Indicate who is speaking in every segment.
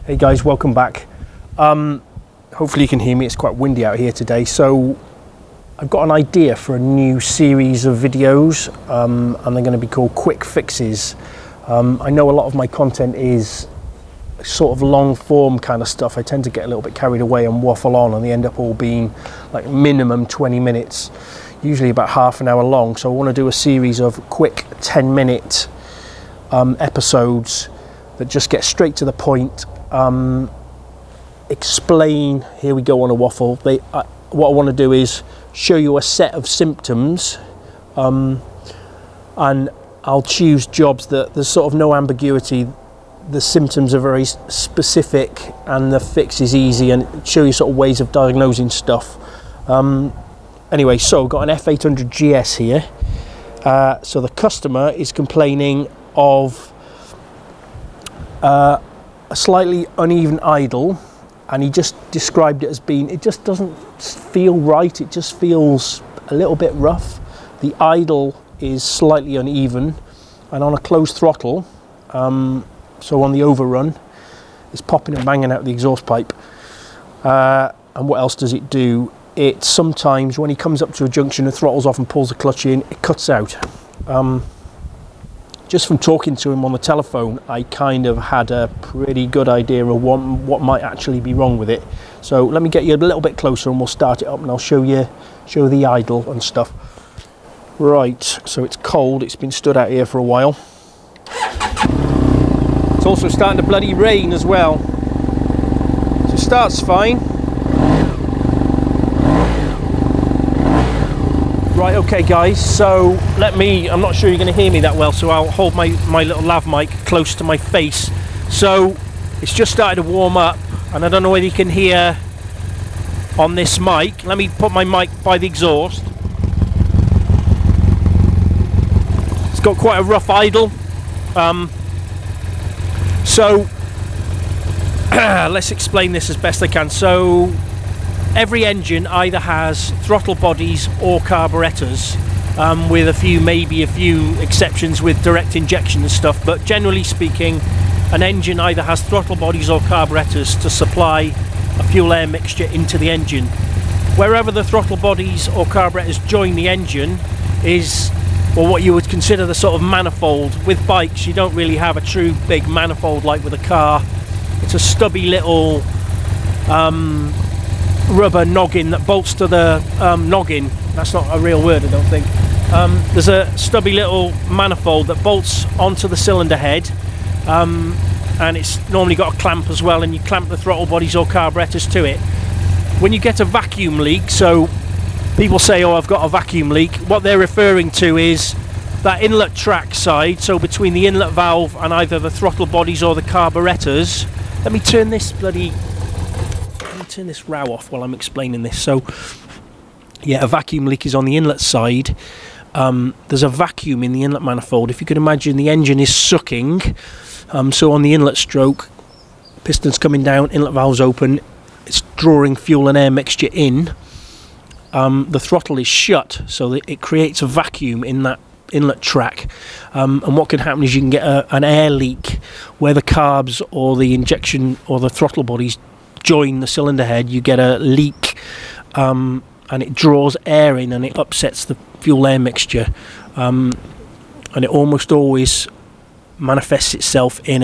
Speaker 1: Hey guys, welcome back. Hopefully you can hear me. It's quite windy out here today, so I've got an idea for a new series of videos, and they're going to be called quick fixes. I know a lot of my content is sort of long form kind of stuff. I tend to get a little bit carried away and waffle on, and they end up all being like minimum 20 minutes, usually about half an hour long. So I want to do a series of quick 10-minute episodes that just get straight to the point. Explain, here we go on a waffle. What I want to do is show you a set of symptoms, and I'll choose jobs that there's sort of no ambiguity. The symptoms are very specific and the fix is easy, and show you sort of ways of diagnosing stuff. Anyway, so I've got an F800GS here. So the customer is complaining of a slightly uneven idle, and he just described it as being, it just doesn't feel right, it just feels a little bit rough. The idle is slightly uneven, and on a closed throttle, so on the overrun, it's popping and banging out the exhaust pipe. And what else does it do? It sometimes, when he comes up to a junction and throttles off and pulls the clutch in, it cuts out. Just from talking to him on the telephone, I kind of had a pretty good idea of what might actually be wrong with it. So let me get you a little bit closer and we'll start it up, and I'll show the idle and stuff. Right, so it's cold, it's been stood out here for a while. It's also starting to bloody rain as well. So it starts fine. Right, okay guys, so I'm not sure you're going to hear me that well, so I'll hold my little lav mic close to my face. So it's just started to warm up, and I don't know whether you can hear on this mic. Let me put my mic by the exhaust. It's got quite a rough idle. So let's explain this as best I can. So every engine either has throttle bodies or carburetors, with maybe a few exceptions with direct injection and stuff, but generally speaking, an engine either has throttle bodies or carburetors to supply a fuel air mixture into the engine. Wherever the throttle bodies or carburetors join the engine is, well, what you would consider the sort of manifold. With bikes, you don't really have a true big manifold like with a car. It's a stubby little rubber noggin that bolts to the noggin. That's not a real word, I don't think. There's a stubby little manifold that bolts onto the cylinder head, and it's normally got a clamp as well, and you clamp the throttle bodies or carburetors to it. When you get a vacuum leak, so people say, oh, I've got a vacuum leak, what they're referring to is that inlet track side, so between the inlet valve and either the throttle bodies or the carburetors. Let me turn this row off while I'm explaining this. So yeah, a vacuum leak is on the inlet side. There's a vacuum in the inlet manifold. If you can imagine, the engine is sucking, so on the inlet stroke, pistons coming down, inlet valves open, it's drawing fuel and air mixture in. The throttle is shut, so that it creates a vacuum in that inlet track, and what can happen is you can get an air leak where the carbs or the injection or the throttle bodies join the cylinder head. You get a leak, and it draws air in and it upsets the fuel air mixture, and it almost always manifests itself in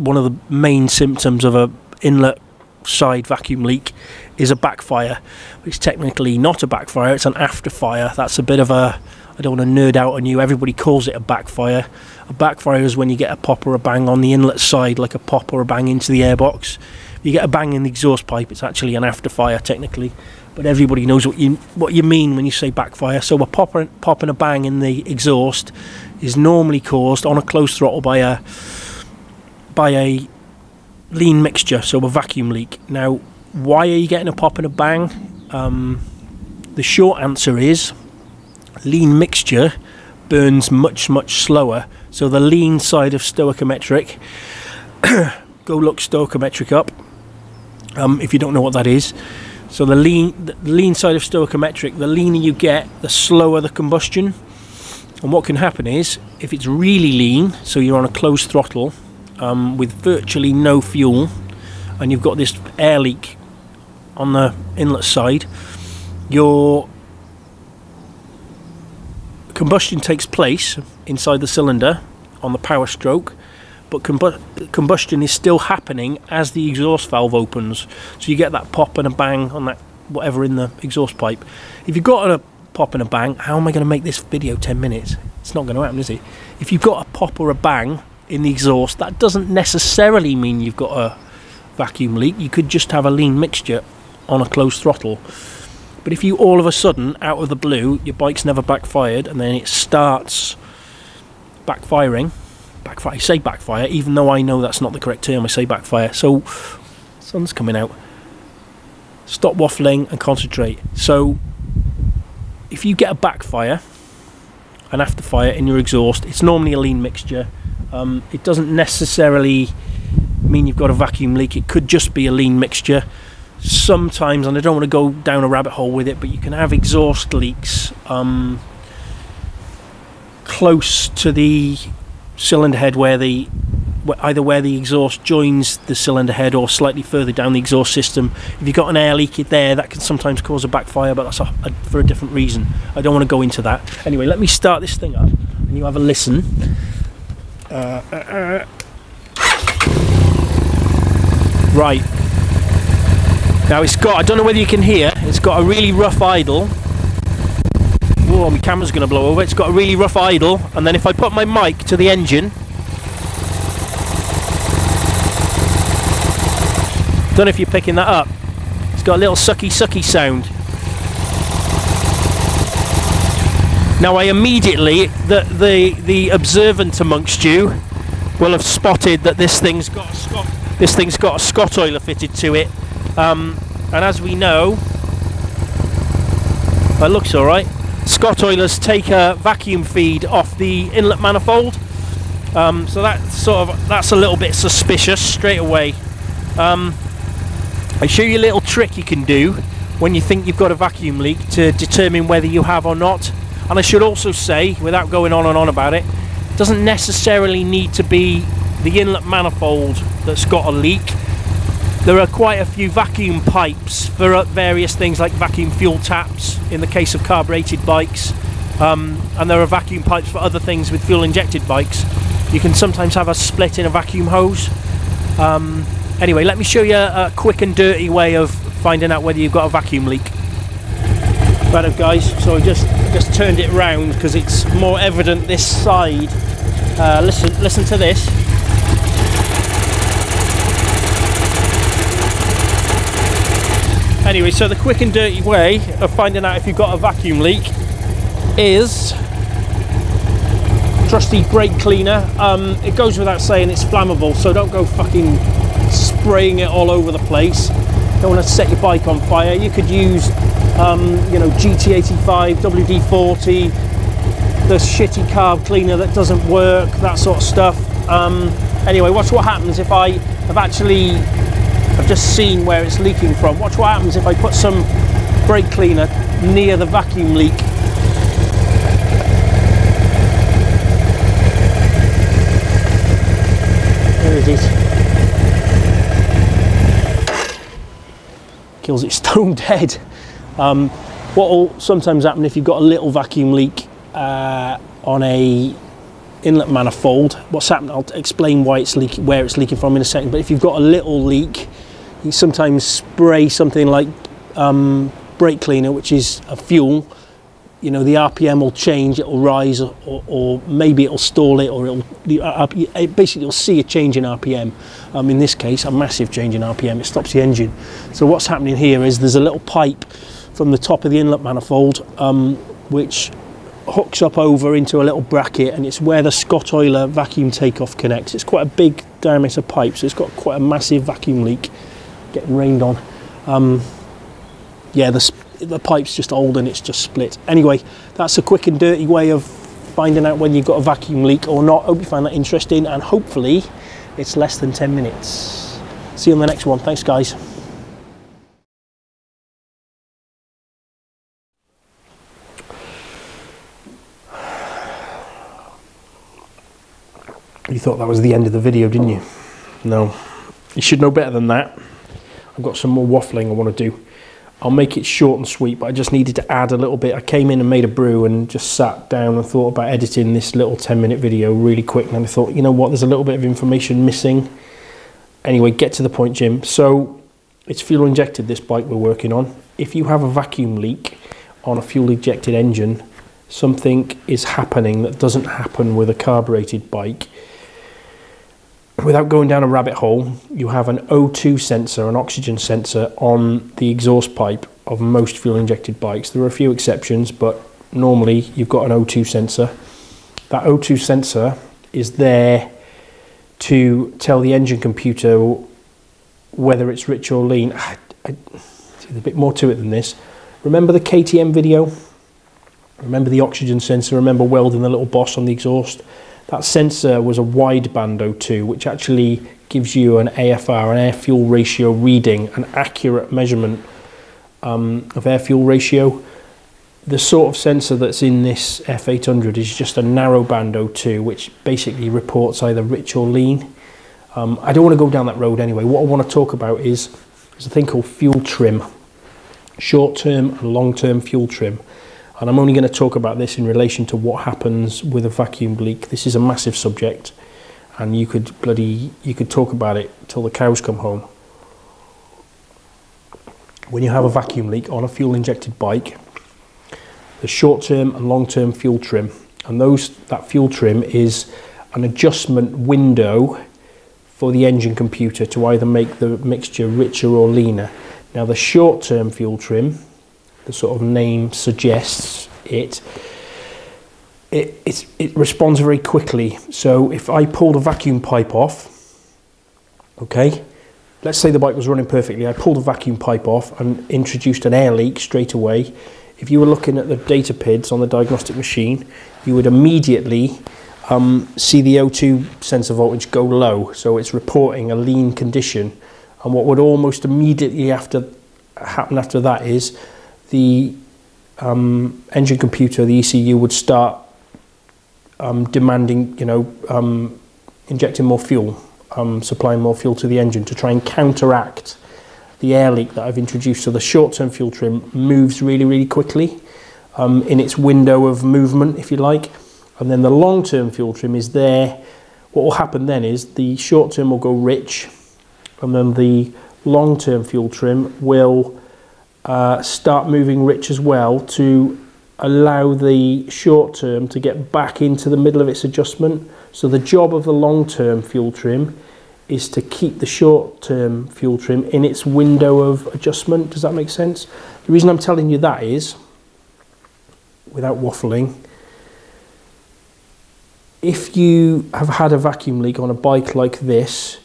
Speaker 1: one of the main symptoms of a inlet side vacuum leak is a backfire. It's technically not a backfire, it's an afterfire. That's a bit of a, I don't want to nerd out on you, everybody calls it a backfire. A backfire is when you get a pop or a bang on the inlet side, like a pop or a bang into the airbox. You get a bang in the exhaust pipe, it's actually an afterfire technically, but everybody knows what you mean when you say backfire. So a pop and a bang in the exhaust is normally caused on a closed throttle by a lean mixture, so a vacuum leak. Now, why are you getting a pop and a bang? The short answer is lean mixture burns much slower. So the lean side of stoichiometric, go look stoichiometric up if you don't know what that is. So the lean side of stoichiometric, the leaner you get, the slower the combustion. And what can happen is, if it's really lean, so you're on a closed throttle with virtually no fuel, and you've got this air leak on the inlet side, your combustion takes place inside the cylinder on the power stroke, but combustion is still happening as the exhaust valve opens, so you get that pop and a bang on that whatever in the exhaust pipe. If you've got a pop and a bang, how am I going to make this video 10 minutes? It's not going to happen, is it? If you've got a pop or a bang in the exhaust, that doesn't necessarily mean you've got a vacuum leak. You could just have a lean mixture on a closed throttle. But if you all of a sudden, out of the blue, your bike's never backfired, and then it starts backfiring, I say backfire, even though I know that's not the correct term, I say backfire. So, sun's coming out. Stop waffling and concentrate. So, if you get a backfire, an afterfire in your exhaust, it's normally a lean mixture. It doesn't necessarily mean you've got a vacuum leak. It could just be a lean mixture. Sometimes, and I don't want to go down a rabbit hole with it, but you can have exhaust leaks close to the cylinder head, either where the exhaust joins the cylinder head or slightly further down the exhaust system. If you've got an air leak there, that can sometimes cause a backfire, but that's for a different reason. I don't want to go into that. Anyway, let me start this thing up and you have a listen. Right. Now it's got, I don't know whether you can hear, it's got a really rough idle. Whoa, my camera's going to blow over. It's got a really rough idle, and then if I put my mic to the engine, don't know if you're picking that up, it's got a little sucky sound. Now I immediately, the observant amongst you will have spotted that this thing's got a Scott oiler fitted to it. And as we know, it looks alright. Scott oilers take a vacuum feed off the inlet manifold, so that's a little bit suspicious straight away. I show you a little trick you can do when you think you've got a vacuum leak to determine whether you have or not. And I should also say, without going on and on about it, it doesn't necessarily need to be the inlet manifold that's got a leak. There are quite a few vacuum pipes for various things like vacuum fuel taps in the case of carbureted bikes, and there are vacuum pipes for other things with fuel injected bikes. You can sometimes have a split in a vacuum hose. Anyway, let me show you a quick and dirty way of finding out whether you've got a vacuum leak. Right up guys, so I just turned it round because it's more evident this side. Listen to this. Anyway, so the quick and dirty way of finding out if you've got a vacuum leak is trusty brake cleaner. It goes without saying it's flammable, so don't go fucking spraying it all over the place. Don't want to set your bike on fire. You could use you know, GT85, WD-40, the shitty carb cleaner that doesn't work, that sort of stuff. Anyway, watch what happens if I've just seen where it's leaking from. Watch what happens if I put some brake cleaner near the vacuum leak. There it is. Kills it stone dead. What will sometimes happen if you've got a little vacuum leak on a inlet manifold, what's happened, I'll explain why it's leaking, where it's leaking from in a second, but if you've got a little leak, you sometimes spray something like brake cleaner, which is a fuel. You know, the RPM will change, it will rise, or maybe it'll stall it, or basically you'll see a change in RPM. In this case, a massive change in RPM, it stops the engine. So what's happening here is there's a little pipe from the top of the inlet manifold, which hooks up over into a little bracket, and it's where the Scott oiler vacuum takeoff connects. It's quite a big diameter pipe, so it's got quite a massive vacuum leak. Getting rained on. Yeah, the pipe's just old and it's just split. Anyway, that's a quick and dirty way of finding out whether you've got a vacuum leak or not. Hope you find that interesting, and hopefully it's less than 10 minutes. See you on the next one. Thanks guys. You thought that was the end of the video, didn't you? No. You should know better than that. I've got some more waffling I want to do. I'll make it short and sweet, but I just needed to add a little bit. I came in and made a brew and just sat down and thought about editing this little 10-minute video really quick, and I thought, you know what, there's a little bit of information missing. Anyway, get to the point, Jim. So it's fuel injected, this bike we're working on. If you have a vacuum leak on a fuel injected engine, something is happening that doesn't happen with a carbureted bike. Without going down a rabbit hole, you have an O2 sensor, an oxygen sensor on the exhaust pipe of most fuel injected bikes. There are a few exceptions, but normally you've got an O2 sensor. That O2 sensor is there to tell the engine computer whether it's rich or lean. There's a bit more to it than this. Remember the KTM video? Remember the oxygen sensor? Remember welding the little boss on the exhaust? That sensor was a wideband O2, which actually gives you an AFR, an air-fuel ratio reading, an accurate measurement of air-fuel ratio. The sort of sensor that's in this F800 is just a narrowband O2, which basically reports either rich or lean. I don't want to go down that road anyway. What I want to talk about is there's a thing called fuel trim, short-term and long-term fuel trim. And I'm only going to talk about this in relation to what happens with a vacuum leak. This is a massive subject, and you could talk about it till the cows come home. When you have a vacuum leak on a fuel injected bike, the short-term and long-term fuel trim, and that fuel trim is an adjustment window for the engine computer to either make the mixture richer or leaner. Now the short-term fuel trim, the sort of name suggests it responds very quickly. So if I pulled a vacuum pipe off, okay, let's say the bike was running perfectly, I pulled a vacuum pipe off and introduced an air leak straight away. If you were looking at the data PIDs on the diagnostic machine, you would immediately see the O2 sensor voltage go low, so it's reporting a lean condition. And what would almost immediately happen after that is the engine computer, the ECU, would start demanding, injecting more fuel, supplying more fuel to the engine to try and counteract the air leak that I've introduced. So the short-term fuel trim moves really, really quickly in its window of movement, if you like. And then the long-term fuel trim is there. What will happen then is the short-term will go rich, and then the long-term fuel trim will start moving rich as well to allow the short term to get back into the middle of its adjustment. So the job of the long-term fuel trim is to keep the short-term fuel trim in its window of adjustment. Does that make sense? The reason I'm telling you that is, without waffling, if you have had a vacuum leak on a bike like this,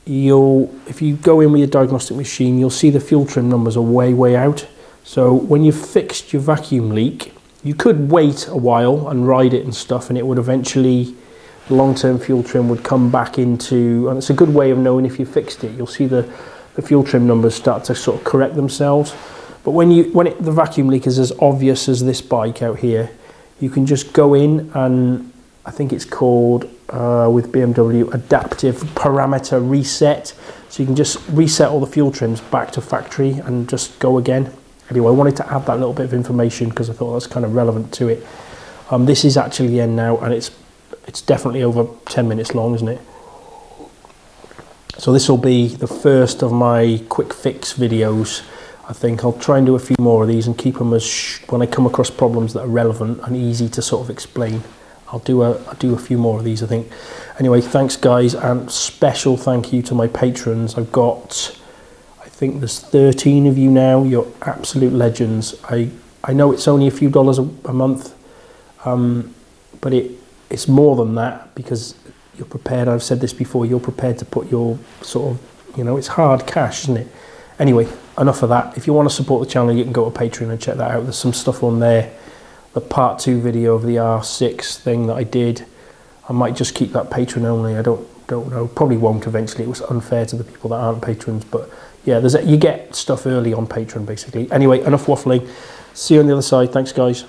Speaker 1: if you go in with your diagnostic machine, you'll see the fuel trim numbers are way out. So when you've fixed your vacuum leak, you could wait a while and ride it and stuff, and it would eventually, the long-term fuel trim would come back into, and it's a good way of knowing if you fixed it. You'll see the fuel trim numbers start to sort of correct themselves. But when the vacuum leak is as obvious as this bike out here, you can just go in, and I think it's called with BMW adaptive parameter reset. So you can just reset all the fuel trims back to factory and just go again. Anyway, I wanted to add that little bit of information because I thought that's kind of relevant to it. This is actually the end now, and it's definitely over 10 minutes long, isn't it? So this will be the first of my quick fix videos. I think I'll try and do a few more of these and keep them as when I come across problems that are relevant and easy to sort of explain. I'll do a few more of these, I think. Anyway, thanks guys, and special thank you to my patrons. I've got, I think there's 13 of you now. You're absolute legends. I know it's only a few dollars a month, but it's more than that because you're prepared. I've said this before, you're prepared to put your sort of, it's hard cash, isn't it? Anyway, enough of that. If you want to support the channel, you can go to Patreon and check that out. There's some stuff on there. The part 2 video of the R6 thing that I did, I might just keep that patron only. I don't know, probably won't eventually. It was unfair to the people that aren't patrons, but yeah, you get stuff early on Patreon basically. Anyway, enough waffling. See you on the other side. Thanks guys.